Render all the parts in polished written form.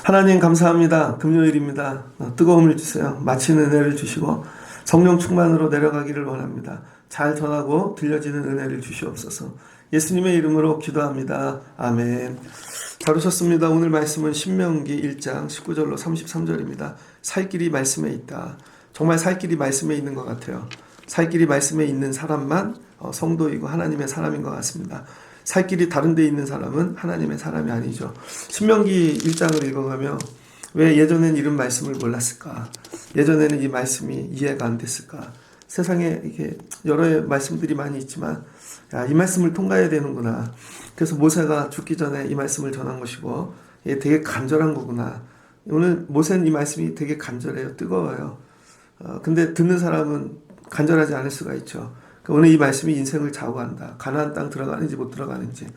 하나님 감사합니다. 금요일입니다. 뜨거움을 주세요. 마치는 은혜를 주시고 성령 충만으로 내려가기를 원합니다. 잘 전하고 들려지는 은혜를 주시옵소서. 예수님의 이름으로 기도합니다. 아멘. 잘 오셨습니다. 오늘 말씀은 신명기 1장 19절로 33절입니다. 살 길이 말씀에 있다. 정말 살 길이 말씀에 있는 것 같아요. 살 길이 말씀에 있는 사람만 성도이고 하나님의 사람인 것 같습니다. 살 길이 다른 데 있는 사람은 하나님의 사람이 아니죠. 신명기 1장을 읽어가며 왜 예전엔 이런 말씀을 몰랐을까? 예전에는 이 말씀이 이해가 안 됐을까? 세상에 이렇게 여러 말씀들이 많이 있지만 이 말씀을 통과해야 되는구나. 그래서 모세가 죽기 전에 이 말씀을 전한 것이고 이게 되게 간절한 거구나. 오늘 모세는 이 말씀이 되게 간절해요. 뜨거워요. 근데 듣는 사람은 간절하지 않을 수가 있죠. 오늘 이 말씀이 인생을 좌우한다. 가나안 땅 들어가는지 못 들어가는지.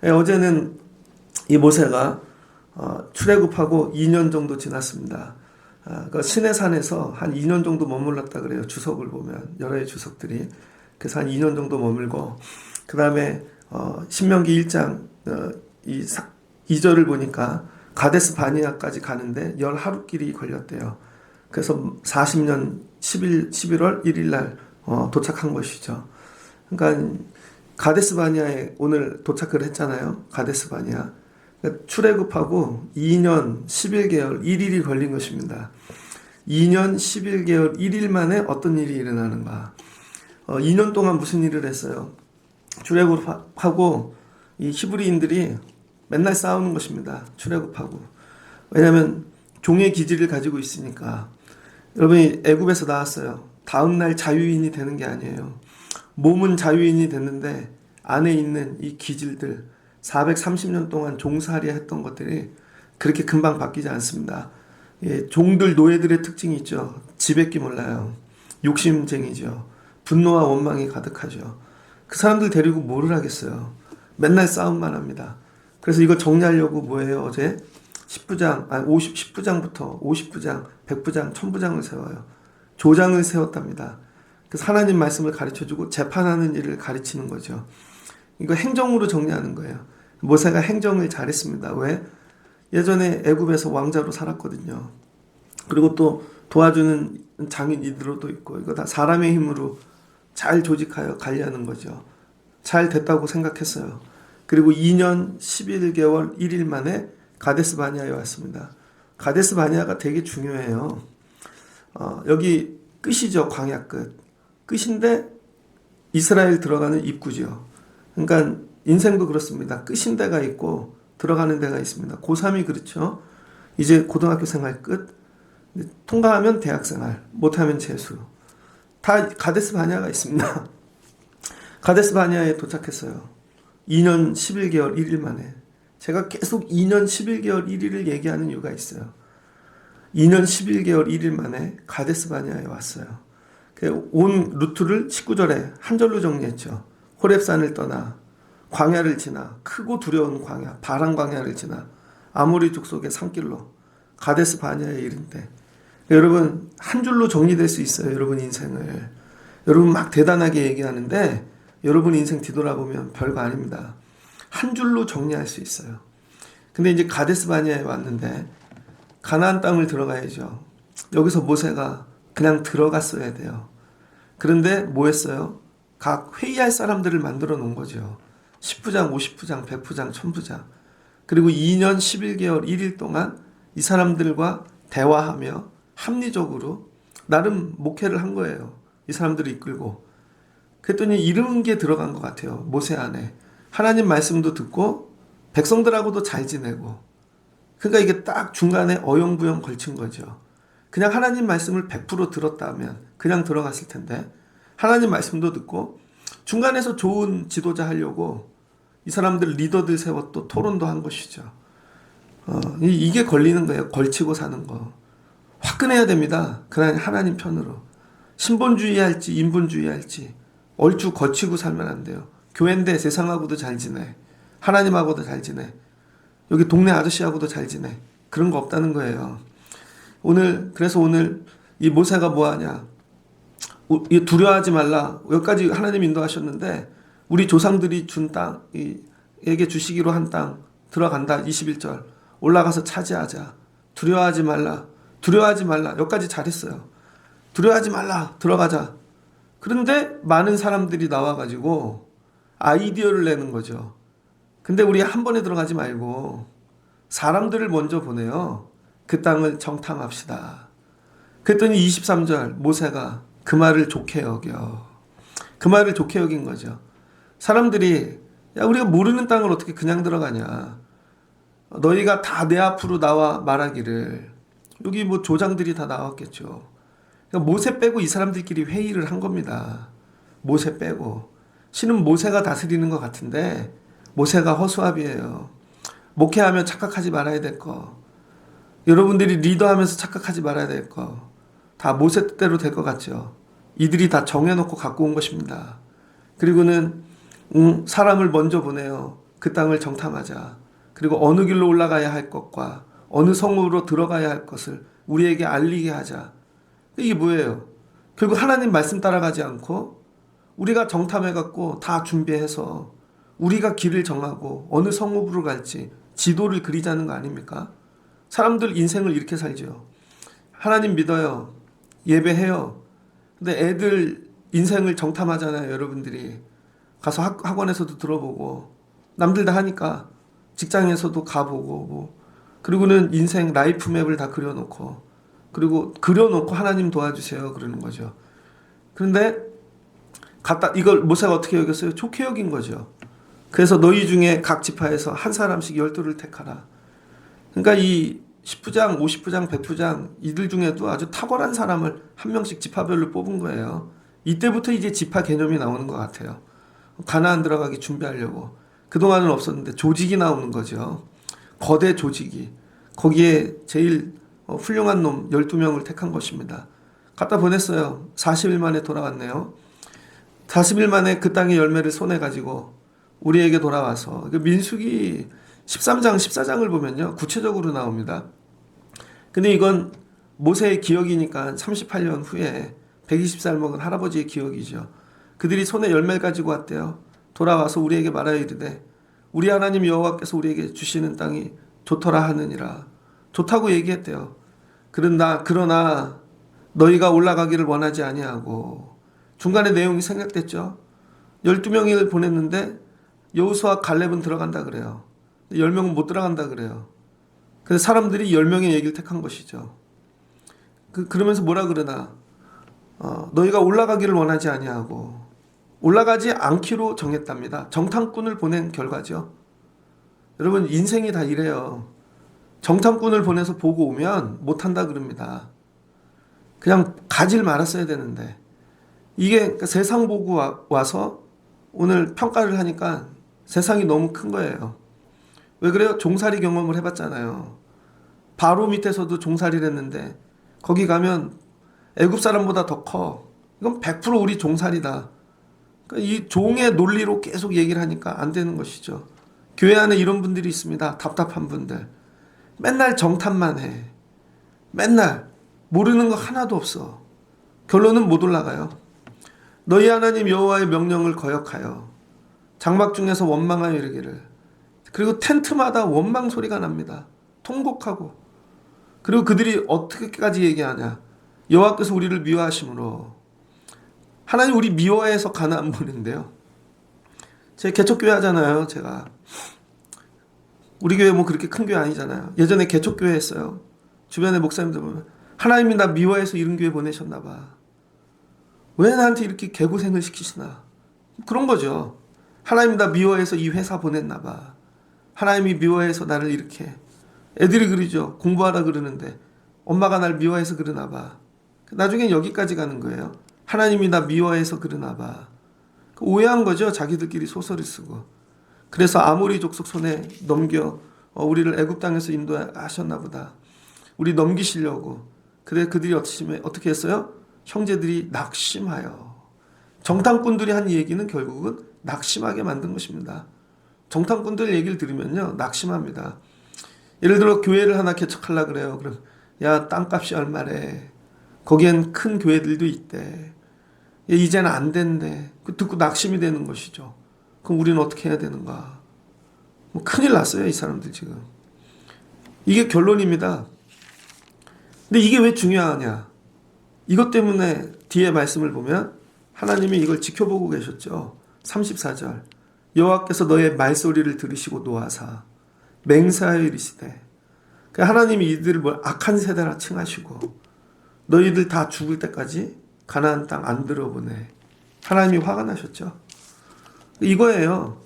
어제는 이 모세가 출애굽하고 2년 정도 지났습니다. 그 시내산에서 한 2년 정도 머물렀다 그래요. 주석을 보면 여러 주석들이. 그래서 한 2년 정도 머물고 그 다음에 신명기 1장 2절을 보니까 가데스 바니아까지 가는데 10하루길이 걸렸대요. 그래서 40년 11월 1일 날 도착한 것이죠. 그러니까 가데스 바니아에 오늘 도착을 했잖아요. 가데스 바니아. 그러니까 출애굽하고 2년 11개월 1일이 걸린 것입니다. 2년 11개월 1일 만에 어떤 일이 일어나는가. 2년 동안 무슨 일을 했어요. 출애굽하고 이 히브리인들이 맨날 싸우는 것입니다. 출애굽하고. 왜냐하면 종의 기질을 가지고 있으니까. 여러분이 애굽에서 나왔어요. 다음날 자유인이 되는 게 아니에요. 몸은 자유인이 됐는데 안에 있는 이 기질들 430년 동안 종살이 했던 것들이 그렇게 금방 바뀌지 않습니다. 종들 노예들의 특징이 있죠. 지뱉기 몰라요. 욕심쟁이죠. 분노와 원망이 가득하죠. 그 사람들 데리고 뭐를 하겠어요. 맨날 싸움만 합니다. 그래서 이거 정리하려고 뭐예요? 어제 10부장부터 50부장, 100부장, 1000부장을 세워요. 조장을 세웠답니다. 그래서 하나님 말씀을 가르쳐주고 재판하는 일을 가르치는 거죠. 이거 행정으로 정리하는 거예요. 모세가 행정을 잘했습니다. 왜? 예전에 애굽에서 왕자로 살았거든요. 그리고 또 도와주는 장인 이드로도 있고 이거 다 사람의 힘으로 잘 조직하여 관리하는 거죠. 잘 됐다고 생각했어요. 그리고 2년 11개월 1일 만에 가데스 바니아에 왔습니다. 가데스 바니아가 되게 중요해요. 여기 끝이죠. 광야 끝. 끝인데 이스라엘 들어가는 입구죠. 그러니까 인생도 그렇습니다. 끝인 데가 있고 들어가는 데가 있습니다. 고3이 그렇죠. 이제 고등학교 생활 끝. 통과하면 대학 생활, 못하면 재수. 다 가데스 바니아가 있습니다. 가데스 바니아에 도착했어요. 2년 11개월 1일 만에. 제가 계속 2년 11개월 1일을 얘기하는 이유가 있어요. 2년 11개월 1일 만에 가데스 바니아에 왔어요. 온 루트를 19절에 한 절로 정리했죠. 호렙산을 떠나 광야를 지나 크고 두려운 광야, 바람 광야를 지나 아모리 족속의 산길로 가데스 바니아에 이른데 여러분 한 줄로 정리될 수 있어요. 여러분 인생을. 여러분 막 대단하게 얘기하는데 여러분 인생 뒤돌아보면 별거 아닙니다. 한 줄로 정리할 수 있어요. 근데 이제 가데스 바니아에 왔는데 가나안 땅을 들어가야죠. 여기서 모세가 그냥 들어갔어야 돼요. 그런데 뭐 했어요? 각 회의할 사람들을 만들어 놓은 거죠. 10부장, 50부장, 100부장, 1000부장. 그리고 2년 11개월 1일 동안 이 사람들과 대화하며 합리적으로 나름 목회를 한 거예요. 이 사람들을 이끌고. 그랬더니 이런 게 들어간 것 같아요. 모세 안에. 하나님 말씀도 듣고 백성들하고도 잘 지내고. 그러니까 이게 딱 중간에 어영부영 걸친 거죠. 그냥 하나님 말씀을 100% 들었다면 그냥 들어갔을 텐데 하나님 말씀도 듣고 중간에서 좋은 지도자 하려고 이 사람들 리더들 세워 또 토론도 한 것이죠. 이게 걸리는 거예요. 걸치고 사는 거. 화끈해야 됩니다. 그냥 하나님 편으로. 신본주의 할지 인본주의 할지 얼추 거치고 살면 안 돼요. 교회인데 세상하고도 잘 지내. 하나님하고도 잘 지내. 여기 동네 아저씨하고도 잘 지내. 그런 거 없다는 거예요. 그래서 오늘 이 모세가 뭐 하냐? 두려워하지 말라. 여기까지 하나님 인도하셨는데 우리 조상들이 준 땅, 에게 주시기로 한 땅 들어간다. 21절 올라가서 차지하자. 두려워하지 말라. 두려워하지 말라. 여기까지 잘했어요. 두려워하지 말라. 들어가자. 그런데 많은 사람들이 나와가지고 아이디어를 내는 거죠. 근데 우리 한 번에 들어가지 말고 사람들을 먼저 보내요. 그 땅을 정탐합시다. 그랬더니 23절 모세가 그 말을 좋게 여겨. 그 말을 좋게 여긴 거죠. 사람들이 야 우리가 모르는 땅을 어떻게 그냥 들어가냐. 너희가 다 내 앞으로 나와 말하기를. 여기 뭐 조장들이 다 나왔겠죠. 그러니까 모세 빼고 이 사람들끼리 회의를 한 겁니다. 모세 빼고. 신은 모세가 다스리는 것 같은데 모세가 허수아비예요. 목회하며 착각하지 말아야 될 거. 여러분들이 리더하면서 착각하지 말아야 될 거. 다 모세 뜻대로 될 것 같죠. 이들이 다 정해놓고 갖고 온 것입니다. 그리고는 사람을 먼저 보내요. 그 땅을 정탐하자. 그리고 어느 길로 올라가야 할 것과 어느 성읍으로 들어가야 할 것을 우리에게 알리게 하자. 이게 뭐예요? 결국 하나님 말씀 따라가지 않고 우리가 정탐해갖고 다 준비해서 우리가 길을 정하고 어느 성읍으로 갈지 지도를 그리자는 거 아닙니까? 사람들 인생을 이렇게 살죠. 하나님 믿어요. 예배해요. 근데 애들 인생을 정탐하잖아요. 여러분들이 가서 학원에서도 들어보고 남들 다 하니까 직장에서도 가보고 뭐 그리고는 인생 라이프 맵을 다 그려놓고 그리고 그려놓고 하나님 도와주세요 그러는 거죠. 그런데 이걸 모세가 어떻게 여겼어요? 좋게 여긴 거죠. 그래서 너희 중에 각 지파에서 한 사람씩 12를 택하라. 그러니까 이 10부장, 50부장, 100부장 이들 중에도 아주 탁월한 사람을 한 명씩 지파별로 뽑은 거예요. 이때부터 이제 지파 개념이 나오는 것 같아요. 가나안 들어가기 준비하려고. 그동안은 없었는데 조직이 나오는 거죠. 거대 조직이. 거기에 제일 훌륭한 놈 12명을 택한 것입니다. 갖다 보냈어요. 40일 만에 돌아왔네요. 40일 만에 그 땅의 열매를 손에 가지고 우리에게 돌아와서 민수기 13장 14장을 보면요 구체적으로 나옵니다. 근데 이건 모세의 기억이니까 38년 후에 120살 먹은 할아버지의 기억이죠. 그들이 손에 열매를 가지고 왔대요. 돌아와서 우리에게 말하여 이르되 우리 하나님 여호와께서 우리에게 주시는 땅이 좋더라 하느니라. 좋다고 얘기했대요. 그러나 너희가 올라가기를 원하지 아니하고. 중간에 내용이 생략됐죠. 12명을 보냈는데 여호수아 갈렙은 들어간다 그래요. 10명은 못 들어간다 그래요. 그래서 사람들이 10명의 얘기를 택한 것이죠. 그러면서 뭐라 그러나 너희가 올라가기를 원하지 아니하고 올라가지 않기로 정했답니다. 정탐꾼을 보낸 결과죠. 여러분 인생이 다 이래요. 정탐꾼을 보내서 보고 오면 못한다 그럽니다. 그냥 가질 말았어야 되는데 이게 그러니까 세상 보고 와서 오늘 평가를 하니까 세상이 너무 큰 거예요. 왜 그래요? 종살이 경험을 해봤잖아요. 바로 밑에서도 종살이를 했는데 거기 가면 애굽 사람보다 더 커. 이건 100% 우리 종살이다. 그러니까 이 종의 논리로 계속 얘기를 하니까 안 되는 것이죠. 교회 안에 이런 분들이 있습니다. 답답한 분들. 맨날 정탐만 해. 맨날 모르는 거 하나도 없어. 결론은 못 올라가요. 너희 하나님 여호와의 명령을 거역하여 장막 중에서 원망하여 이르기를. 그리고 텐트마다 원망 소리가 납니다. 통곡하고. 그리고 그들이 어떻게까지 얘기하냐. 여호와께서 우리를 미워하심으로. 하나님 우리 미워해서 가나안 보는데요. 제 개척교회 하잖아요. 제가. 우리 교회 뭐 그렇게 큰 교회 아니잖아요. 예전에 개척교회 했어요. 주변에 목사님들 보면 하나님이 나 미워해서 이런 교회 보내셨나 봐. 왜 나한테 이렇게 개고생을 시키시나. 그런 거죠. 하나님이 나 미워해서 이 회사 보냈나 봐. 하나님이 미워해서 나를 이렇게. 애들이 그러죠. 공부하라 그러는데 엄마가 날 미워해서 그러나 봐. 나중엔 여기까지 가는 거예요. 하나님이 나 미워해서 그러나 봐. 오해한 거죠. 자기들끼리 소설을 쓰고. 그래서 아모리 족속 손에 넘겨 우리를 애굽 땅에서 인도하셨나 보다. 우리 넘기시려고. 그래 그들이 어떻게 했어요? 형제들이 낙심하여. 정탐꾼들이 한 얘기는 결국은 낙심하게 만든 것입니다. 정탐꾼들 얘기를 들으면요 낙심합니다. 예를 들어 교회를 하나 개척하려고 그래요. 그럼 야 땅값이 얼마래. 거기엔 큰 교회들도 있대. 이제는 안 된대. 그 듣고 낙심이 되는 것이죠. 그럼 우리는 어떻게 해야 되는가? 뭐 큰일 났어요, 이 사람들 지금. 이게 결론입니다. 근데 이게 왜 중요하냐? 이것 때문에 뒤에 말씀을 보면 하나님이 이걸 지켜보고 계셨죠. 34절. 여호와께서 너의 말소리를 들으시고 노하사 맹세하여 이르시되. 하나님이 이들을 악한 세대라 칭하시고 너희들 다 죽을 때까지 가나안 땅 안 들어보내. 하나님이 화가 나셨죠. 이거예요.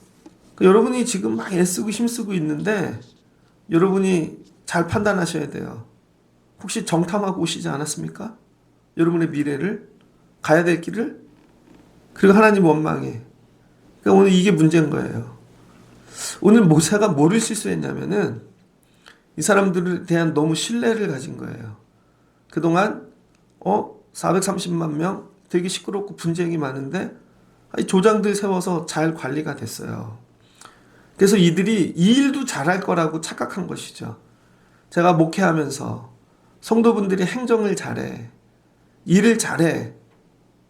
여러분이 지금 막 애쓰고 힘쓰고 있는데 여러분이 잘 판단하셔야 돼요. 혹시 정탐하고 오시지 않았습니까? 여러분의 미래를, 가야 될 길을. 그리고 하나님 원망해. 그러니까 오늘 이게 문제인 거예요. 오늘 모세가 뭐를 실수했냐면은 이 사람들에 대한 너무 신뢰를 가진 거예요. 그동안 430만 명 되게 시끄럽고 분쟁이 많은데 조장들 세워서 잘 관리가 됐어요. 그래서 이들이 이 일도 잘할 거라고 착각한 것이죠. 제가 목회하면서 성도분들이 행정을 잘해, 일을 잘해,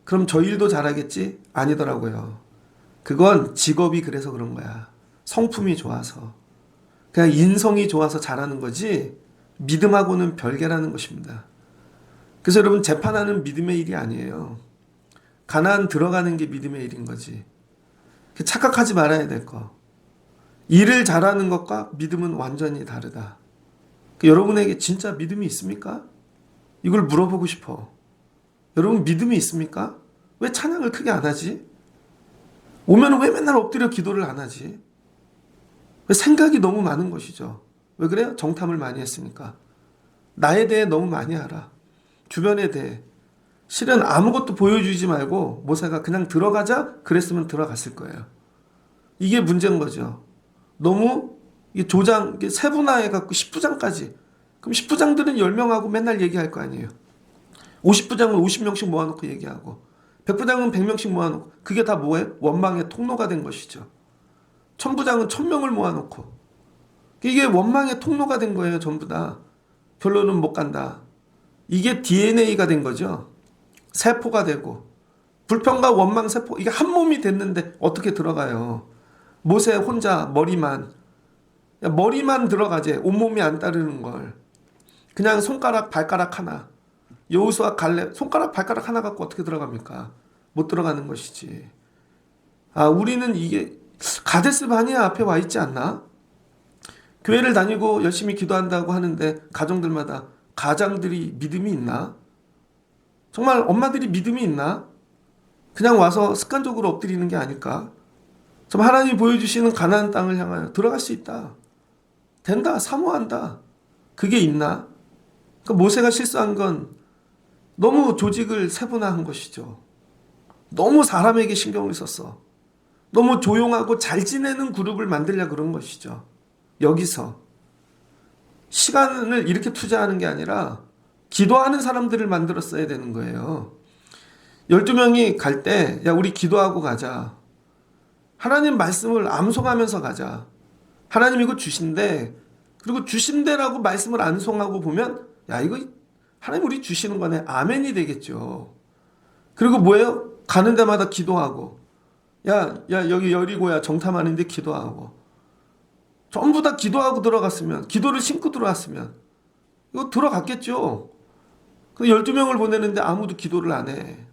그럼 저 일도 잘하겠지? 아니더라고요. 그건 직업이 그래서 그런 거야. 성품이 좋아서. 그냥 인성이 좋아서 잘하는 거지 믿음하고는 별개라는 것입니다. 그래서 여러분, 재판하는 믿음의 일이 아니에요. 가나안 들어가는 게 믿음의 일인 거지. 착각하지 말아야 될 거. 일을 잘하는 것과 믿음은 완전히 다르다. 여러분에게 진짜 믿음이 있습니까? 이걸 물어보고 싶어. 여러분 믿음이 있습니까? 왜 찬양을 크게 안 하지? 오면 왜 맨날 엎드려 기도를 안 하지? 왜 생각이 너무 많은 것이죠. 왜 그래요? 정탐을 많이 했으니까. 나에 대해 너무 많이 알아. 주변에 대해. 실은 아무것도 보여주지 말고 모세가 그냥 들어가자 그랬으면 들어갔을 거예요. 이게 문제인 거죠. 너무 조장 세분화해갖고 10부장까지. 그럼 10부장들은 10명하고 맨날 얘기할 거 아니에요. 50부장은 50명씩 모아놓고 얘기하고 100부장은 100명씩 모아놓고 그게 다 뭐예요? 원망의 통로가 된 것이죠. 1000부장은 1000명을 모아놓고 이게 원망의 통로가 된 거예요. 전부 다. 결론은 못 간다. 이게 DNA가 된 거죠. 세포가 되고 불평과 원망 세포 이게 한 몸이 됐는데 어떻게 들어가요? 모세 혼자 머리만 들어가지 온몸이 안 따르는 걸. 그냥 손가락 발가락 하나 여호수아 갈렙 손가락 발가락 하나 갖고 어떻게 들어갑니까? 못 들어가는 것이지. 우리는 이게 가데스 바니아 앞에 와 있지 않나? 교회를 다니고 열심히 기도한다고 하는데 가정들마다 가장들이 믿음이 있나? 정말 엄마들이 믿음이 있나? 그냥 와서 습관적으로 엎드리는 게 아닐까? 정말 하나님이 보여주시는 가나안 땅을 향하여 들어갈 수 있다. 된다. 사모한다. 그게 있나? 그러니까 모세가 실수한 건 너무 조직을 세분화한 것이죠. 너무 사람에게 신경을 썼어. 너무 조용하고 잘 지내는 그룹을 만들려고 그런 것이죠. 여기서 시간을 이렇게 투자하는 게 아니라 기도하는 사람들을 만들었어야 되는 거예요. 12명이 갈 때 야 우리 기도하고 가자. 하나님 말씀을 암송하면서 가자. 하나님 이거 주신대. 그리고 주신대라고 말씀을 암송하고 보면 야 이거 하나님 우리 주시는 거네. 아멘이 되겠죠. 그리고 뭐예요? 가는 데마다 기도하고 야 여기 여리고야 정탐하는데 기도하고 전부 다 기도하고 들어갔으면 기도를 심고 들어왔으면 이거 들어갔겠죠. 근데 12명을 보내는데 아무도 기도를 안 해.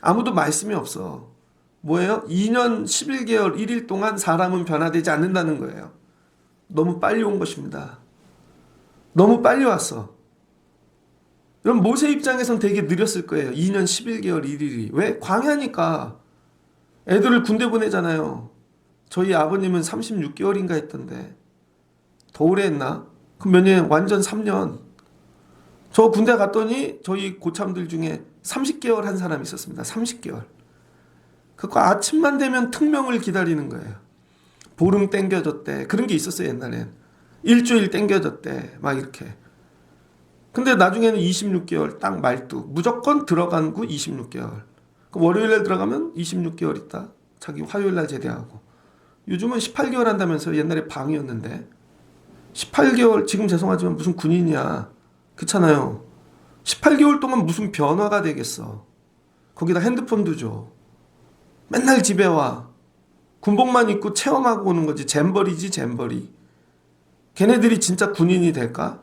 아무도 말씀이 없어. 뭐예요? 2년 11개월 1일 동안 사람은 변화되지 않는다는 거예요. 너무 빨리 온 것입니다. 너무 빨리 왔어. 여러분 모세 입장에선 되게 느렸을 거예요. 2년 11개월 1일이. 왜? 광야니까. 애들을 군대 보내잖아요. 저희 아버님은 36개월인가 했던데 더 오래 했나? 그럼 몇 년? 완전 3년. 저 군대 갔더니 저희 고참들 중에 30개월 한 사람이 있었습니다. 30개월. 그거 아침만 되면 특명을 기다리는 거예요. 보름 땡겨졌대. 그런 게 있었어요 옛날엔. 일주일 땡겨졌대. 막 이렇게. 근데 나중에는 26개월 딱 말뚝. 무조건 들어간 구 26개월. 월요일날 들어가면 26개월 있다. 자기 화요일날 제대하고. 요즘은 18개월 한다면서요. 옛날에 방이었는데. 18개월 지금 죄송하지만 무슨 군인이야. 그렇잖아요. 18개월 동안 무슨 변화가 되겠어. 거기다 핸드폰도 줘. 맨날 집에 와. 군복만 입고 체험하고 오는 거지. 잼버리지 잼버리. 걔네들이 진짜 군인이 될까?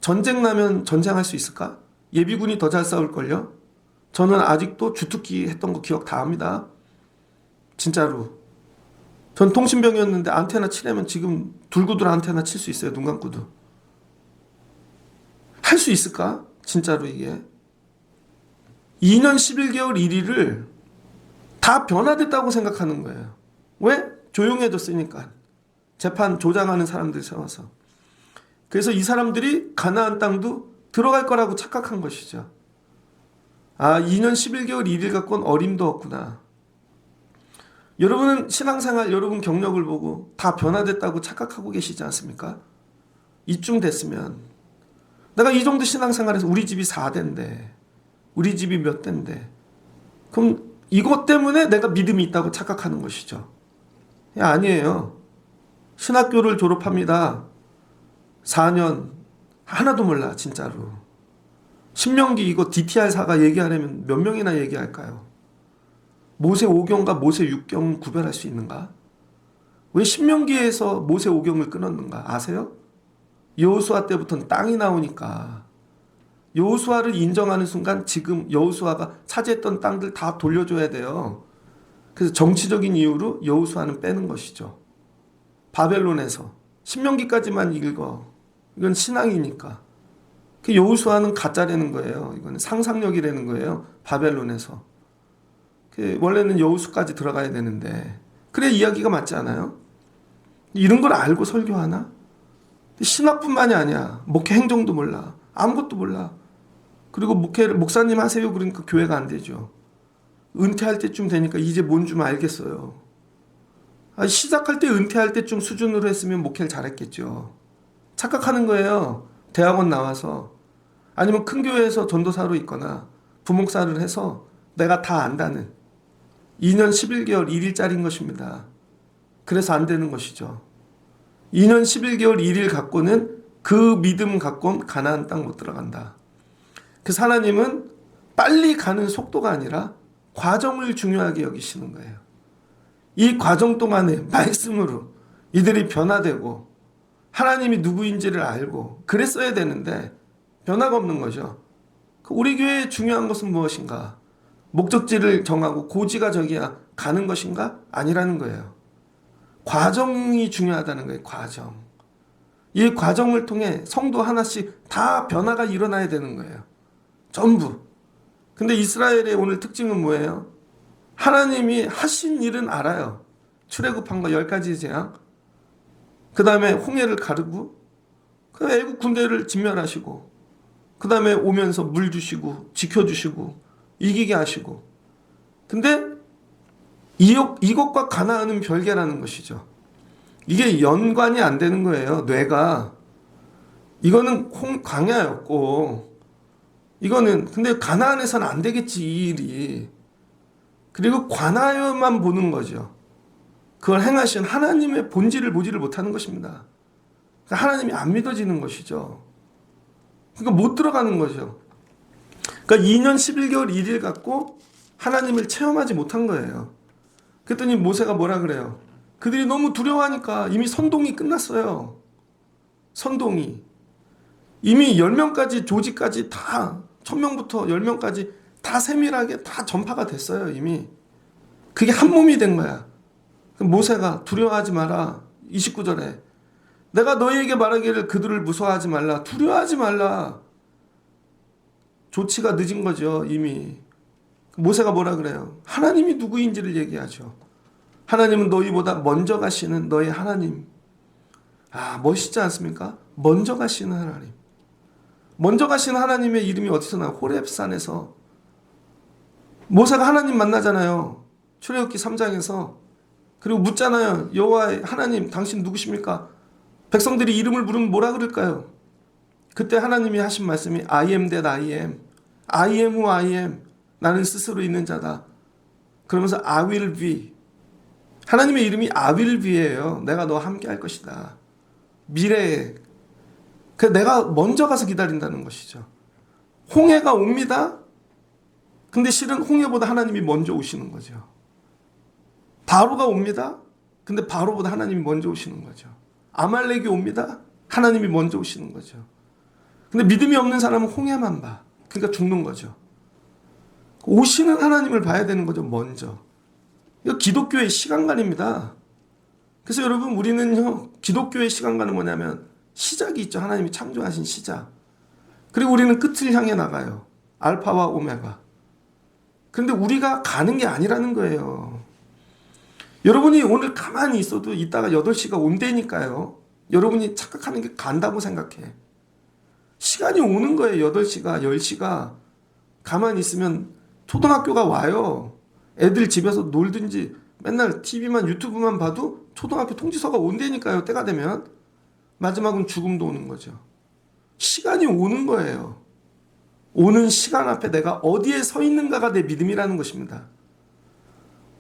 전쟁 나면 전쟁할 수 있을까? 예비군이 더 잘 싸울걸요? 저는 아직도 주특기 했던 거 기억 다 합니다. 진짜로. 전 통신병이었는데 안테나 치려면 지금 둘구들 안테나 칠 수 있어요. 눈 감고도. 할 수 있을까? 진짜로 이게. 2년 11개월 1일을 다 변화됐다고 생각하는 거예요. 왜? 조용해졌으니까. 재판 조장하는 사람들 세워서. 그래서 이 사람들이 가나안 땅도 들어갈 거라고 착각한 것이죠. 아, 2년 11개월 1일 갖고는 어림도 없구나. 여러분은 신앙생활, 여러분 경력을 보고 다 변화됐다고 착각하고 계시지 않습니까? 이쯤 됐으면 내가 이 정도 신앙생활에서 우리 집이 4대인데 우리 집이 몇 대인데 그럼 이것 때문에 내가 믿음이 있다고 착각하는 것이죠. 아니에요. 신학교를 졸업합니다. 4년 하나도 몰라 진짜로. 신명기 이거 DTR사가 얘기하려면 몇 명이나 얘기할까요? 모세 5경과 모세 6경 구별할 수 있는가? 왜 신명기에서 모세 5경을 끊었는가 아세요? 여호수아 때부터는 땅이 나오니까. 여호수아를 인정하는 순간 지금 여호수아가 차지했던 땅들 다 돌려줘야 돼요. 그래서 정치적인 이유로 여호수아는 빼는 것이죠. 바벨론에서 신명기까지만 읽어. 이건 신앙이니까. 그 여호수아는 가짜라는 거예요. 이건 상상력이라는 거예요. 바벨론에서. 원래는 여호수까지 들어가야 되는데 그래 이야기가 맞지 않아요? 이런 걸 알고 설교하나? 신학뿐만이 아니야. 목회 행정도 몰라. 아무것도 몰라. 그리고 목사님 하세요 그러니까 교회가 안 되죠. 은퇴할 때쯤 되니까 이제 뭔 좀 알겠어요. 시작할 때 은퇴할 때쯤 수준으로 했으면 목회를 잘했겠죠. 착각하는 거예요. 대학원 나와서 아니면 큰 교회에서 전도사로 있거나 부목사를 해서 내가 다 안다는 2년 11개월 1일짜리인 것입니다. 그래서 안 되는 것이죠. 2년 11개월 1일 갖고는 그 믿음 갖고는 가나안 땅 못 들어간다. 그래서 하나님은 빨리 가는 속도가 아니라 과정을 중요하게 여기시는 거예요. 이 과정 동안에 말씀으로 이들이 변화되고 하나님이 누구인지를 알고 그랬어야 되는데 변화가 없는 거죠. 우리 교회에 중요한 것은 무엇인가? 목적지를 정하고 고지가 저기야 가는 것인가? 아니라는 거예요. 과정이 중요하다는 거예요. 과정. 이 과정을 통해 성도 하나씩 다 변화가 일어나야 되는 거예요. 전부. 근데 이스라엘의 오늘 특징은 뭐예요? 하나님이 하신 일은 알아요. 출애굽한 거 10가지 재앙. 그 다음에 홍해를 가르고 그 애국 군대를 진멸하시고 그 다음에 오면서 물 주시고 지켜주시고 이기게 하시고. 근데 이것과 가나안은 별개라는 것이죠. 이게 연관이 안 되는 거예요. 뇌가. 이거는 광야였고 이거는 근데 가나안에서는 안 되겠지 이 일이. 그리고 관하여만 보는 거죠. 그걸 행하신 하나님의 본질을 보지를 못하는 것입니다. 그러니까 하나님이 안 믿어지는 것이죠. 그러니까 못 들어가는 거죠. 그러니까 2년 11개월 1일 갖고 하나님을 체험하지 못한 거예요. 그랬더니 모세가 뭐라 그래요? 그들이 너무 두려워하니까 이미 선동이 끝났어요. 선동이. 이미 10명까지 조직까지 다 1000명부터 10명까지 다 세밀하게 다 전파가 됐어요. 이미. 그게 한 몸이 된 거야. 모세가 두려워하지 마라. 29절에 내가 너희에게 말하기를 그들을 무서워하지 말라. 두려워하지 말라. 조치가 늦은 거죠. 이미. 모세가 뭐라 그래요? 하나님이 누구인지를 얘기하죠. 하나님은 너희보다 먼저 가시는 너희 하나님. 아, 멋있지 않습니까? 먼저 가시는 하나님. 먼저 가시는 하나님의 이름이 어디서 나와요? 호렙산에서. 모세가 하나님 만나잖아요. 출애굽기 3장에서. 그리고 묻잖아요. 여호와 하나님 당신 누구십니까? 백성들이 이름을 부르면 뭐라 그럴까요? 그때 하나님이 하신 말씀이 I am that I am. I am who I am. 나는 스스로 있는 자다. 그러면서 I will be. 하나님의 이름이 I will be예요. 내가 너와 함께 할 것이다. 미래에. 내가 먼저 가서 기다린다는 것이죠. 홍해가 옵니다. 근데 실은 홍해보다 하나님이 먼저 오시는 거죠. 바로가 옵니다. 근데 바로보다 하나님이 먼저 오시는 거죠. 아말렉이 옵니다. 하나님이 먼저 오시는 거죠. 근데 믿음이 없는 사람은 홍해만 봐. 그러니까 죽는 거죠. 오시는 하나님을 봐야 되는 거죠, 먼저. 이거 기독교의 시간관입니다. 그래서 여러분, 우리는요, 기독교의 시간관은 뭐냐면 시작이 있죠. 하나님이 창조하신 시작. 그리고 우리는 끝을 향해 나가요. 알파와 오메가. 그런데 우리가 가는 게 아니라는 거예요. 여러분이 오늘 가만히 있어도 이따가 8시가 온다니까요. 여러분이 착각하는 게 간다고 생각해. 시간이 오는 거예요. 8시가, 10시가. 가만히 있으면 초등학교가 와요. 애들 집에서 놀든지 맨날 TV만 유튜브만 봐도 초등학교 통지서가 온다니까요. 때가 되면. 마지막은 죽음도 오는 거죠. 시간이 오는 거예요. 오는 시간 앞에 내가 어디에 서 있는가가 내 믿음이라는 것입니다.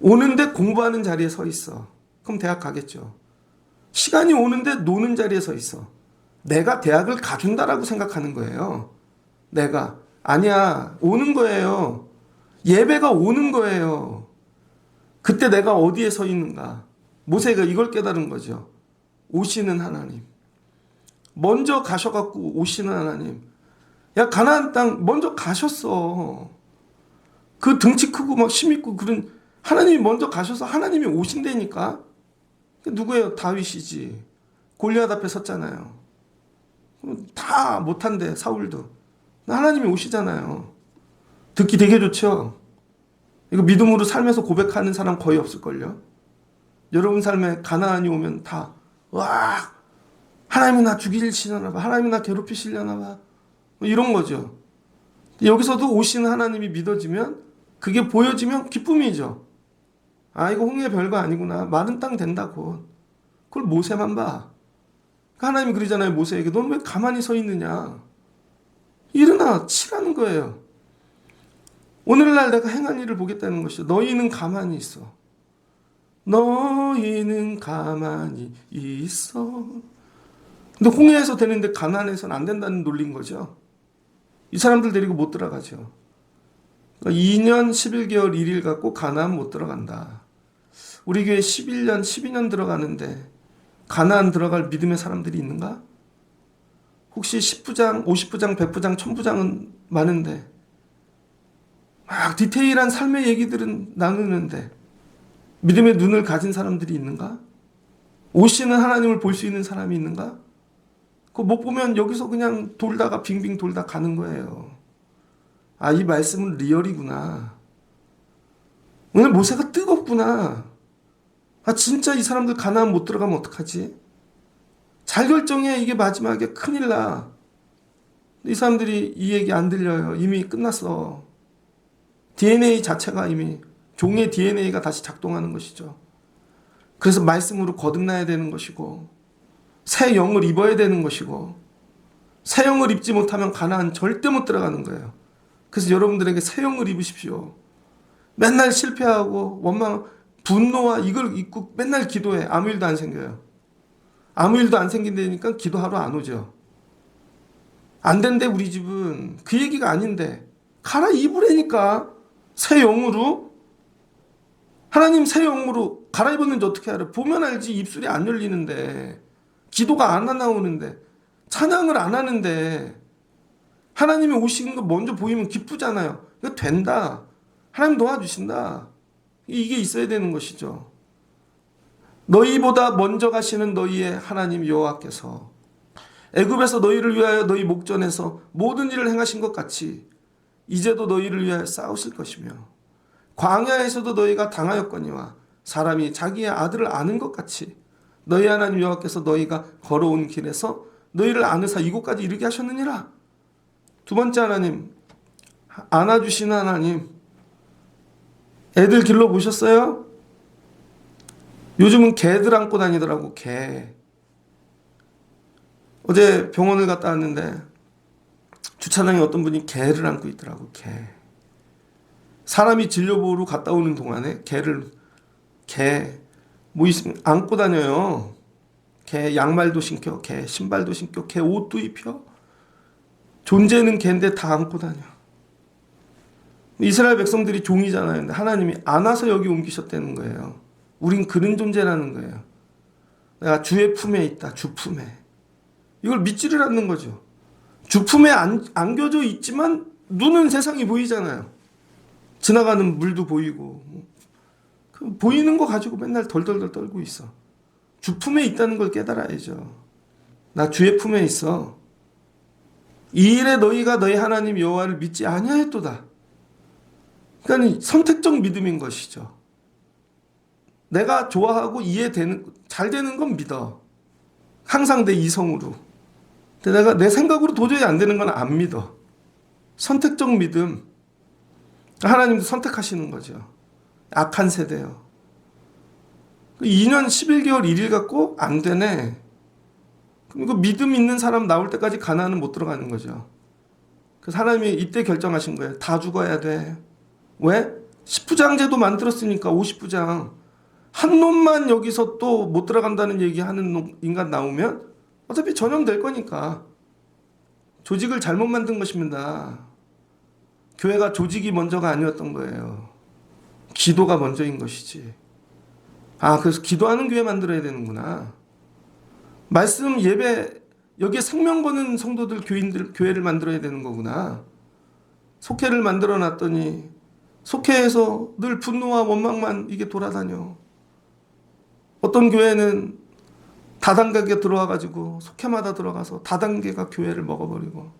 오는데 공부하는 자리에 서 있어. 그럼 대학 가겠죠. 시간이 오는데 노는 자리에 서 있어. 내가 대학을 가준다라고 생각하는 거예요. 내가. 아니야. 오는 거예요. 예배가 오는 거예요. 그때 내가 어디에 서 있는가. 모세가 이걸 깨달은 거죠. 오시는 하나님. 먼저 가셔갖고 오시는 하나님. 야, 가나안 땅 먼저 가셨어. 그 등치 크고 막 힘 있고 그런 하나님이 먼저 가셔서 하나님이 오신다니까. 누구예요? 다윗이지. 골리앗 앞에 섰잖아요. 다 못한대, 사울도. 하나님이 오시잖아요. 듣기 되게 좋죠. 이거 믿음으로 살면서 고백하는 사람 거의 없을걸요. 여러분 삶에 가나안이 오면 다 와, 하나님이 나 죽이시려나 봐. 하나님이 나 괴롭히시려나 봐. 이런 거죠. 여기서도 오시는 하나님이 믿어지면, 그게 보여지면 기쁨이죠. 아, 이거 홍해 별거 아니구나. 마른 땅 된다고. 그걸 모세만 봐. 하나님이 그러잖아요, 모세에게. 넌 왜 가만히 서 있느냐. 일어나 치라는 거예요. 오늘날 내가 행한 일을 보겠다는 것이죠. 너희는 가만히 있어. 너희는 가만히 있어. 근데 홍해에서 되는데 가나안에서는 안 된다는 논리인 거죠. 이 사람들 데리고 못 들어가죠. 2년 11개월 1일 갖고 가나안 못 들어간다. 우리 교회 11년 12년 들어가는데 가나안 들어갈 믿음의 사람들이 있는가? 혹시 10부장, 50부장, 100부장, 1000부장은 많은데 막 디테일한 삶의 얘기들은 나누는데 믿음의 눈을 가진 사람들이 있는가? 오시는 하나님을 볼 수 있는 사람이 있는가? 그거 못 보면 여기서 그냥 돌다가 빙빙 돌다 가는 거예요. 아, 이 말씀은 리얼이구나. 오늘 모세가 뜨겁구나. 아, 진짜 이 사람들 가나안 못 들어가면 어떡하지? 잘 결정해. 이게 마지막에 큰일 나. 이 사람들이 이 얘기 안 들려요. 이미 끝났어. DNA 자체가 이미 종의 DNA가 다시 작동하는 것이죠. 그래서 말씀으로 거듭나야 되는 것이고 새 영을 입어야 되는 것이고 새 영을 입지 못하면 가나안 절대 못 들어가는 거예요. 그래서 여러분들에게 새 영을 입으십시오. 맨날 실패하고 원망, 분노와 이걸 입고 맨날 기도해. 아무 일도 안 생겨요. 아무 일도 안 생긴다니까 기도하러 안 오죠. 안 된대 우리 집은. 그 얘기가 아닌데 갈아입으라니까. 새 영으로. 하나님 새 영으로 갈아입었는지 어떻게 알아? 보면 알지. 입술이 안 열리는데, 기도가 안 나오는데, 찬양을 안 하는데, 하나님이 오시는 거 먼저 보이면 기쁘잖아요. 이거 된다. 하나님 도와주신다. 이게 있어야 되는 것이죠. 너희보다 먼저 가시는 너희의 하나님 여호와께서 애굽에서 너희를 위하여 너희 목전에서 모든 일을 행하신 것 같이 이제도 너희를 위하여 싸우실 것이며 광야에서도 너희가 당하였거니와 사람이 자기의 아들을 아는 것 같이 너희 하나님 여호와께서 너희가 걸어온 길에서 너희를 안으사 이곳까지 이르게 하셨느니라. 두 번째 하나님, 안아주시는 하나님. 애들 길러 보셨어요? 요즘은 개들 안고 다니더라고. 개. 어제 병원을 갔다 왔는데 주차장에 어떤 분이 개를 안고 있더라고. 개. 사람이 진료보러 갔다 오는 동안에 개 뭐 있으면 안고 다녀요. 개 양말도 신겨, 개 신발도 신겨, 개 옷도 입혀. 존재는 개인데 다 안고 다녀. 이스라엘 백성들이 종이잖아요. 근데 하나님이 안아서 여기 옮기셨다는 거예요. 우린 그런 존재라는 거예요. 내가 주의 품에 있다. 주 품에. 이걸 믿지를 않는 거죠. 주 품에 안겨져 있지만 눈은 세상이 보이잖아요. 지나가는 물도 보이고 보이는 거 가지고 맨날 덜덜덜 떨고 있어. 주 품에 있다는 걸 깨달아야죠. 나 주의 품에 있어. 이 일에 너희가 너희 하나님 여호와를 믿지 아니하였도다. 그러니까 선택적 믿음인 것이죠. 내가 좋아하고 이해되는 잘 되는 건 믿어. 항상 내 이성으로. 근데 내가 내 생각으로 도저히 안 되는 건 안 믿어. 선택적 믿음. 하나님도 선택하시는 거죠. 악한 세대요. 2년 11개월 1일 갖고 안 되네. 그럼 그 믿음 있는 사람 나올 때까지 가나안은 못 들어가는 거죠. 그래서 하나님이 이때 결정하신 거예요. 다 죽어야 돼. 왜? 10부장제도 만들었으니까 50부장. 한 놈만 여기서 또 못 들어간다는 얘기하는 인간 나오면 어차피 전염될 거니까. 조직을 잘못 만든 것입니다. 교회가 조직이 먼저가 아니었던 거예요. 기도가 먼저인 것이지. 그래서 기도하는 교회 만들어야 되는구나. 말씀 예배 여기에 생명 거는 성도들 교회를 만들어야 되는 거구나. 속회를 만들어 놨더니 속회에서 늘 분노와 원망만 이게 돌아다녀. 어떤 교회는 다단계가 들어와가지고 속회마다 들어가서 다단계가 교회를 먹어버리고,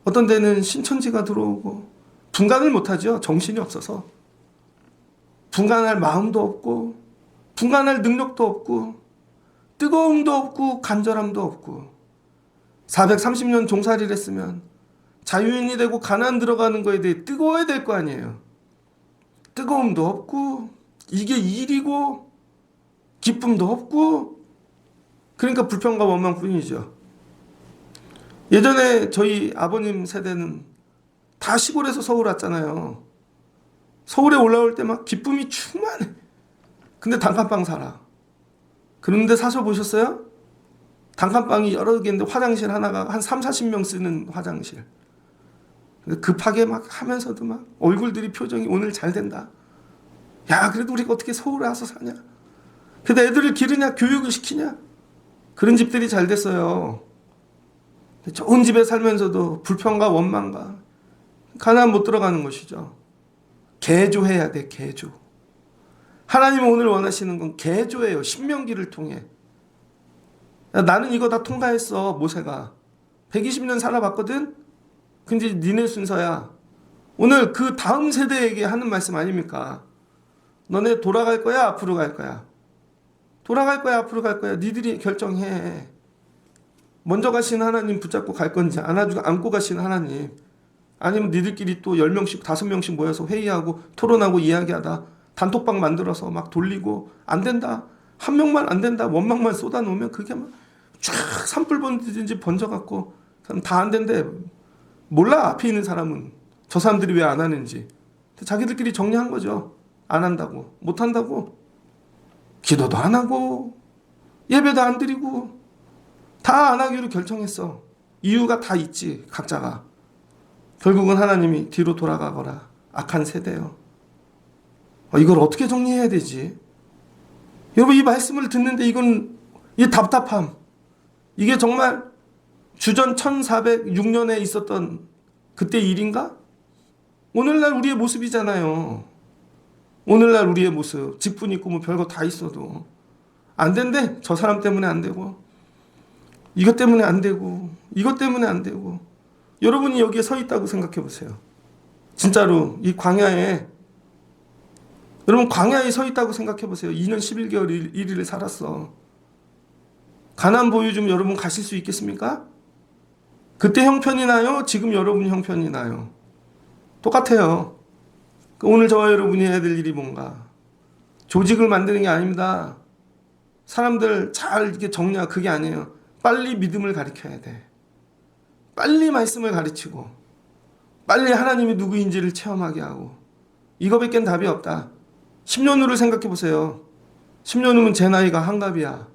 어떤 데는 신천지가 들어오고 분간을 못하죠. 정신이 없어서. 분간할 마음도 없고 분간할 능력도 없고 뜨거움도 없고 간절함도 없고. 430년 종살이를 했으면 자유인이 되고 가나안 들어가는 거에 대해 뜨거워야 될 거 아니에요. 뜨거움도 없고 이게 일이고 기쁨도 없고. 그러니까 불평과 원망뿐이죠. 예전에 저희 아버님 세대는 다 시골에서 서울 왔잖아요. 서울에 올라올 때 막 기쁨이 충만해. 근데 단칸방 살아. 그런데 사서 보셨어요? 단칸방이 여러 개인데 화장실 하나가 한 3, 40명 쓰는 화장실. 급하게 막 하면서도 막 얼굴들이 표정이 오늘 잘 된다. 야, 그래도 우리가 어떻게 서울에 와서 사냐. 그래도 애들을 기르냐, 교육을 시키냐. 그런 집들이 잘 됐어요. 좋은 집에 살면서도 불평과 원망과 가나안 못 들어가는 것이죠. 개조해야 돼, 개조. 하나님은 오늘 원하시는 건 개조예요. 신명기를 통해. 나는 이거 다 통과했어. 모세가 120년 살아봤거든. 근데 니네 순서야. 오늘 그 다음 세대에게 하는 말씀 아닙니까? 너네 돌아갈 거야, 앞으로 갈 거야? 돌아갈 거야, 앞으로 갈 거야? 니들이 결정해. 먼저 가신 하나님 붙잡고 갈 건지, 안고 가신 하나님, 아니면 니들끼리 또 10명씩 5명씩 모여서 회의하고 토론하고 이야기하다 단톡방 만들어서 막 돌리고 안 된다, 한 명만 안 된다, 원망만 쏟아놓으면 그게 막 쫙 산불 번지든지 번져갖고 다 안 된대. 몰라, 앞에 있는 사람은 저 사람들이 왜 안 하는지. 자기들끼리 정리한 거죠. 안 한다고, 못 한다고. 기도도 안 하고 예배도 안 드리고 다 안 하기로 결정했어. 이유가 다 있지, 각자가. 결국은 하나님이 뒤로 돌아가거라. 악한 세대요. 이걸 어떻게 정리해야 되지? 여러분, 이 말씀을 듣는데 이 답답함, 이게 정말 주전 1406년에 있었던 그때 일인가? 오늘날 우리의 모습이잖아요. 오늘날 우리의 모습. 직분 있고 뭐 별거 다 있어도 안 된대. 저 사람 때문에 안 되고, 이것 때문에 안 되고, 이것 때문에 안 되고. 여러분이 여기에 서 있다고 생각해 보세요. 진짜로 이 광야에, 여러분 광야에 서 있다고 생각해 보세요. 2년 11개월 1일을 살았어. 가나안 보유 좀 여러분 가실 수 있겠습니까? 그때 형편이 나요? 지금 여러분 형편이 나요? 똑같아요. 오늘 저와 여러분이 해야 될 일이 뭔가? 조직을 만드는 게 아닙니다. 사람들 잘 이렇게 정리하고, 그게 아니에요. 빨리 믿음을 가르쳐야 돼. 빨리 말씀을 가르치고 빨리 하나님이 누구인지를 체험하게 하고. 이거밖엔 답이 없다. 10년 후를 생각해 보세요. 10년 후면 제 나이가 한갑이야.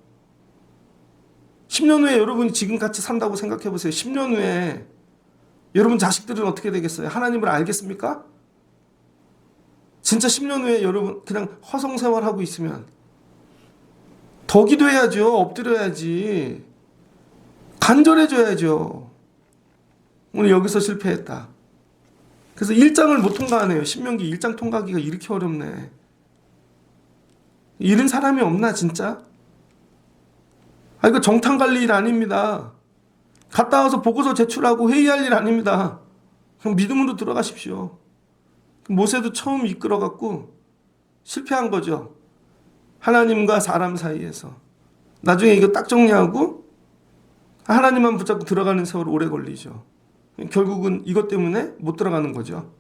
10년 후에 여러분이 지금같이 산다고 생각해 보세요. 10년 후에 여러분 자식들은 어떻게 되겠어요? 하나님을 알겠습니까? 진짜 10년 후에 여러분 그냥 허송세월하고 있으면 더 기도해야죠. 엎드려야지. 간절해져야죠. 오늘 여기서 실패했다. 그래서 1장을 못 통과하네요. 신명기 1장 통과하기가 이렇게 어렵네. 이런 사람이 없나 진짜? 이거 정탐 갈 일 아닙니다. 갔다 와서 보고서 제출하고 회의할 일 아닙니다. 그냥 믿음으로 들어가십시오. 모세도 처음 이끌어갖고 실패한 거죠. 하나님과 사람 사이에서. 나중에 이거 딱 정리하고 하나님만 붙잡고 들어가는 세월 오래 걸리죠. 결국은 이것 때문에 못 들어가는 거죠.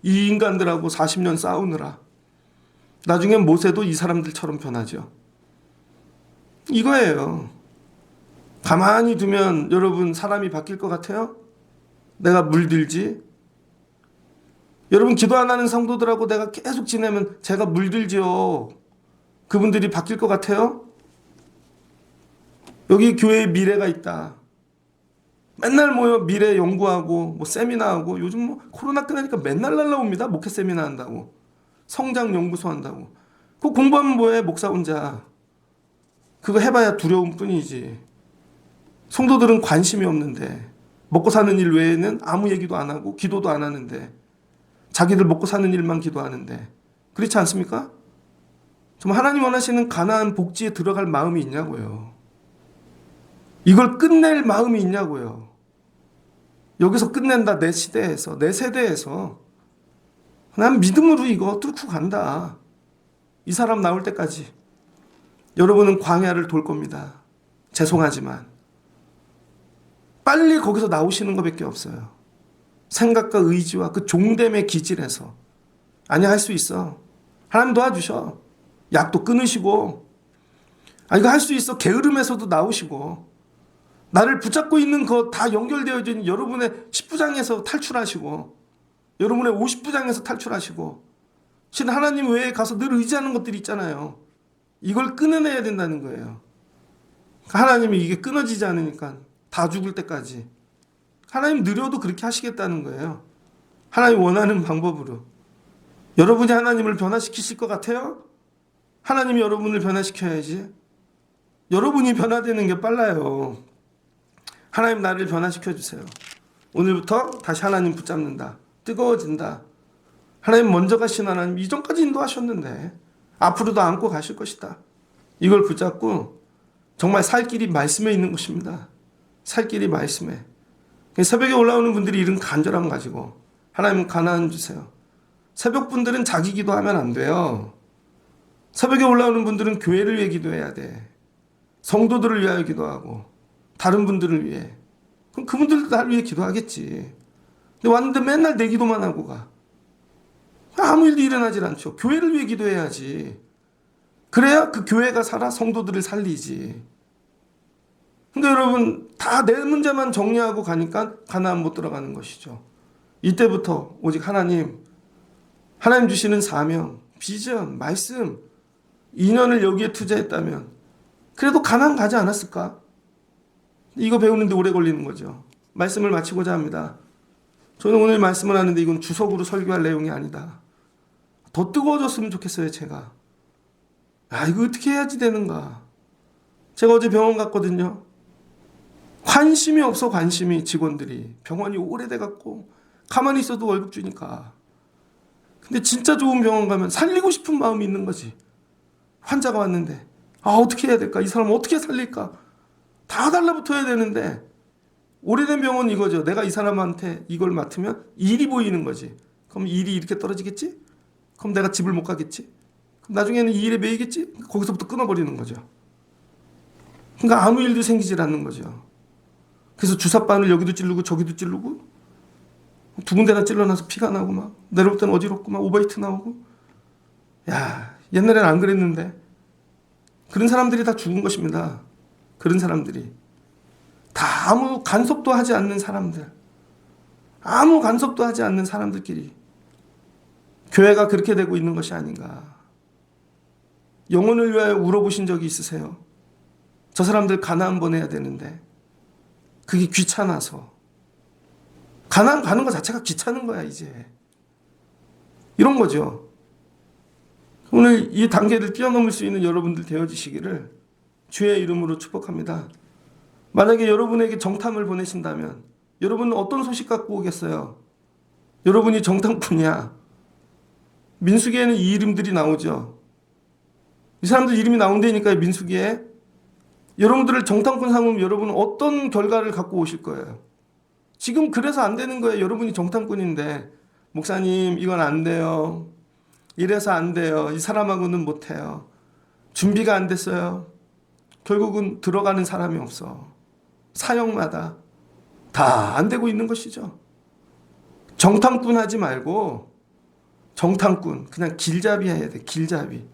이 인간들하고 40년 싸우느라. 나중에 모세도 이 사람들처럼 변하죠. 이거예요. 가만히 두면 여러분 사람이 바뀔 것 같아요? 내가 물들지? 여러분 기도 안 하는 성도들하고 내가 계속 지내면 제가 물들지요. 그분들이 바뀔 것 같아요? 여기 교회에 미래가 있다. 맨날 모여 미래 연구하고 뭐 세미나하고 요즘 뭐 코로나 끝나니까 맨날 날라옵니다. 목회 세미나 한다고. 성장 연구소 한다고. 그거 공부하면 뭐해 목사 혼자. 그거 해봐야 두려움 뿐이지. 성도들은 관심이 없는데 먹고 사는 일 외에는 아무 얘기도 안 하고 기도도 안 하는데 자기들 먹고 사는 일만 기도하는데 그렇지 않습니까? 좀 하나님 원하시는 가나안 복지에 들어갈 마음이 있냐고요. 이걸 끝낼 마음이 있냐고요. 여기서 끝낸다. 내 시대에서 내 세대에서 난 믿음으로 이거 뚫고 간다. 이 사람 나올 때까지 여러분은 광야를 돌 겁니다. 죄송하지만 빨리 거기서 나오시는 것밖에 없어요. 생각과 의지와 그 종됨의 기질에서 아니 할 수 있어. 하나님 도와주셔. 약도 끊으시고 이거 할 수 있어. 게으름에서도 나오시고 나를 붙잡고 있는 거 다 연결되어진 여러분의 10부장에서 탈출하시고 여러분의 50부장에서 탈출하시고 신 하나님 외에 가서 늘 의지하는 것들이 있잖아요. 이걸 끊어내야 된다는 거예요. 하나님이 이게 끊어지지 않으니까 다 죽을 때까지 하나님 느려도 그렇게 하시겠다는 거예요. 하나님 원하는 방법으로. 여러분이 하나님을 변화시키실 것 같아요? 하나님이 여러분을 변화시켜야지. 여러분이 변화되는 게 빨라요. 하나님 나를 변화시켜 주세요. 오늘부터 다시 하나님 붙잡는다. 뜨거워진다. 하나님 먼저 가신 하나님 이전까지 인도하셨는데 앞으로도 안고 가실 것이다. 이걸 붙잡고 정말 살 길이 말씀에 있는 것입니다. 살 길이 말씀에. 새벽에 올라오는 분들이 이런 간절함 가지고 하나님 가나안 주세요. 새벽 분들은 자기 기도하면 안 돼요. 새벽에 올라오는 분들은 교회를 위해 기도해야 돼. 성도들을 위하여 기도하고 다른 분들을 위해. 그럼 그분들도 나를 위해 기도하겠지. 근데 왔는데 맨날 내 기도만 하고 가. 아무 일도 일어나질 않죠. 교회를 위해 기도해야지. 그래야 그 교회가 살아 성도들을 살리지. 근데 여러분 다 내 문제만 정리하고 가니까 가나안 못 들어가는 것이죠. 이때부터 오직 하나님 주시는 사명, 비전, 말씀, 인연을 여기에 투자했다면 그래도 가나안 가지 않았을까? 이거 배우는데 오래 걸리는 거죠. 말씀을 마치고자 합니다. 저는 오늘 말씀을 하는데 이건 주석으로 설교할 내용이 아니다. 더 뜨거워졌으면 좋겠어요, 제가. 이거 어떻게 해야지 되는가? 제가 어제 병원 갔거든요. 관심이 없어, 관심이 직원들이. 병원이 오래돼갖고 가만히 있어도 월급 주니까. 근데 진짜 좋은 병원 가면 살리고 싶은 마음이 있는 거지. 환자가 왔는데 어떻게 해야 될까? 이 사람 어떻게 살릴까? 다 달라붙어야 되는데 오래된 병원은 이거죠. 내가 이 사람한테 이걸 맡으면 일이 보이는 거지. 그럼 일이 이렇게 떨어지겠지? 그럼 내가 집을 못 가겠지? 그럼 나중에는 이 일에 매이겠지? 거기서부터 끊어버리는 거죠. 그러니까 아무 일도 생기질 않는 거죠. 그래서 주사바늘 여기도 찌르고 저기도 찌르고 두 군데나 찔러놔서 피가 나고 막 내려올 때는 어지럽고 막 오바이트 나오고. 옛날에는 안 그랬는데. 그런 사람들이 다 죽은 것입니다. 그런 사람들이 다 아무 간섭도 하지 않는 사람들, 아무 간섭도 하지 않는 사람들끼리 교회가 그렇게 되고 있는 것이 아닌가. 영혼을 위하여 울어보신 적이 있으세요? 저 사람들 가나안 보내야 되는데 그게 귀찮아서. 가나안 가는 것 자체가 귀찮은 거야 이제. 이런 거죠. 오늘 이 단계를 뛰어넘을 수 있는 여러분들 되어지시기를 주의 이름으로 축복합니다. 만약에 여러분에게 정탐을 보내신다면 여러분은 어떤 소식 갖고 오겠어요? 여러분이 정탐꾼이야. 민수기에는 이 이름들이 나오죠. 이 사람들 이름이 나온다니까요. 민수기에. 여러분들을 정탐꾼 삼으면 여러분은 어떤 결과를 갖고 오실 거예요? 지금 그래서 안 되는 거예요. 여러분이 정탐꾼인데 목사님 이건 안 돼요. 이래서 안 돼요. 이 사람하고는 못해요. 준비가 안 됐어요. 결국은 들어가는 사람이 없어. 사역마다 다 안 되고 있는 것이죠. 정탐꾼 하지 말고 정탐꾼 그냥 길잡이 해야 돼. 길잡이.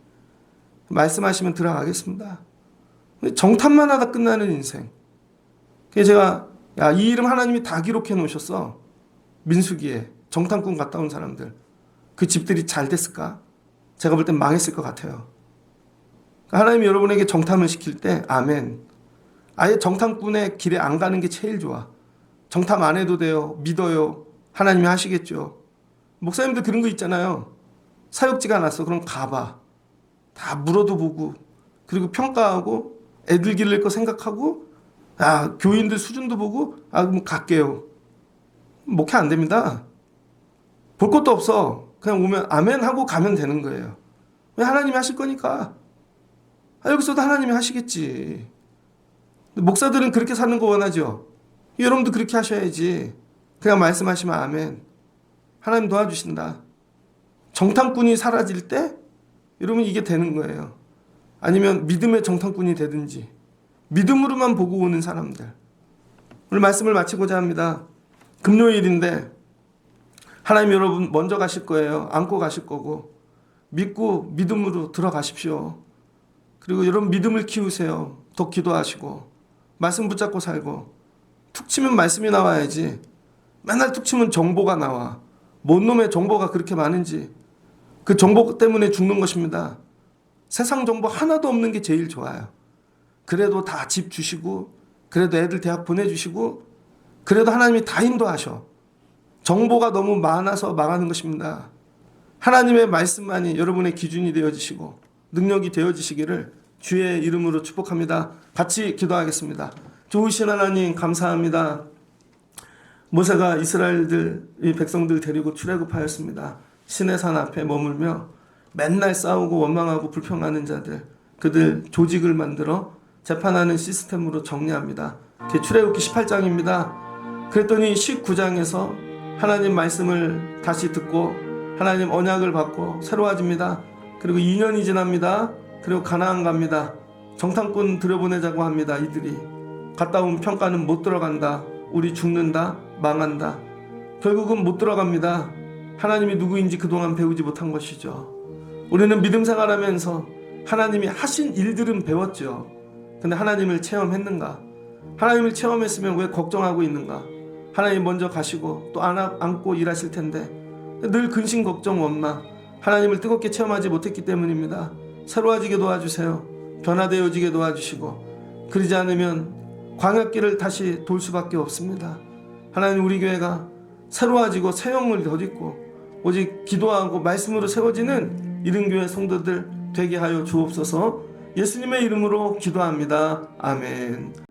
말씀하시면 들어가겠습니다. 정탐만 하다 끝나는 인생. 그래서 제가 이 이름 하나님이 다 기록해 놓으셨어. 민수기에 정탐꾼 갔다 온 사람들. 그 집들이 잘 됐을까? 제가 볼 땐 망했을 것 같아요. 하나님이 여러분에게 정탐을 시킬 때 아멘. 아예 정탐꾼의 길에 안 가는 게 제일 좋아. 정탐 안 해도 돼요. 믿어요. 하나님이 하시겠죠. 목사님들 그런 거 있잖아요. 사역지가 났어. 그럼 가봐. 다 물어도 보고 그리고 평가하고 애들 기를 거 생각하고 교인들 수준도 보고 그럼 갈게요. 목회 안 됩니다. 볼 것도 없어. 그냥 오면 아멘 하고 가면 되는 거예요. 왜? 하나님이 하실 거니까. 여기서도 하나님이 하시겠지. 목사들은 그렇게 사는 거 원하죠. 여러분도 그렇게 하셔야지. 그냥 말씀하시면 아멘. 하나님 도와주신다. 정탐꾼이 사라질 때 여러분 이게 되는 거예요. 아니면 믿음의 정탐꾼이 되든지 믿음으로만 보고 오는 사람들. 오늘 말씀을 마치고자 합니다. 금요일인데 하나님 여러분 먼저 가실 거예요. 안고 가실 거고 믿고 믿음으로 들어가십시오. 그리고 여러분 믿음을 키우세요. 더 기도하시고 말씀 붙잡고 살고 툭 치면 말씀이 나와야지. 맨날 툭 치면 정보가 나와. 뭔 놈의 정보가 그렇게 많은지. 그 정보 때문에 죽는 것입니다. 세상 정보 하나도 없는 게 제일 좋아요. 그래도 다 집 주시고 그래도 애들 대학 보내주시고 그래도 하나님이 다 인도하셔. 정보가 너무 많아서 망하는 것입니다. 하나님의 말씀만이 여러분의 기준이 되어지시고 능력이 되어지시기를 주의 이름으로 축복합니다. 같이 기도하겠습니다. 좋으신 하나님 감사합니다. 모세가 이스라엘들 이 백성들 데리고 출애굽하였습니다. 시내산 앞에 머물며 맨날 싸우고 원망하고 불평하는 자들 그들 조직을 만들어 재판하는 시스템으로 정리합니다. 그게 출애굽기 18장입니다. 그랬더니 19장에서 하나님 말씀을 다시 듣고 하나님 언약을 받고 새로워집니다. 그리고 2년이 지납니다. 그리고 가나안 갑니다. 정탐꾼 들여보내자고 합니다. 이들이 갔다 온 평가는 못 들어간다. 우리 죽는다. 망한다. 결국은 못 들어갑니다. 하나님이 누구인지 그동안 배우지 못한 것이죠. 우리는 믿음 생활하면서 하나님이 하신 일들은 배웠죠. 근데 하나님을 체험했는가? 하나님을 체험했으면 왜 걱정하고 있는가? 하나님 먼저 가시고 또 안고 일하실 텐데 늘 근심 걱정 원망 하나님을 뜨겁게 체험하지 못했기 때문입니다. 새로워지게 도와주세요. 변화되어지게 도와주시고 그러지 않으면 광야길을 다시 돌 수밖에 없습니다. 하나님 우리 교회가 새로워지고 새 영을 덧입고 오직 기도하고 말씀으로 세워지는 이른 교회 성도들 되게 하여 주옵소서. 예수님의 이름으로 기도합니다. 아멘.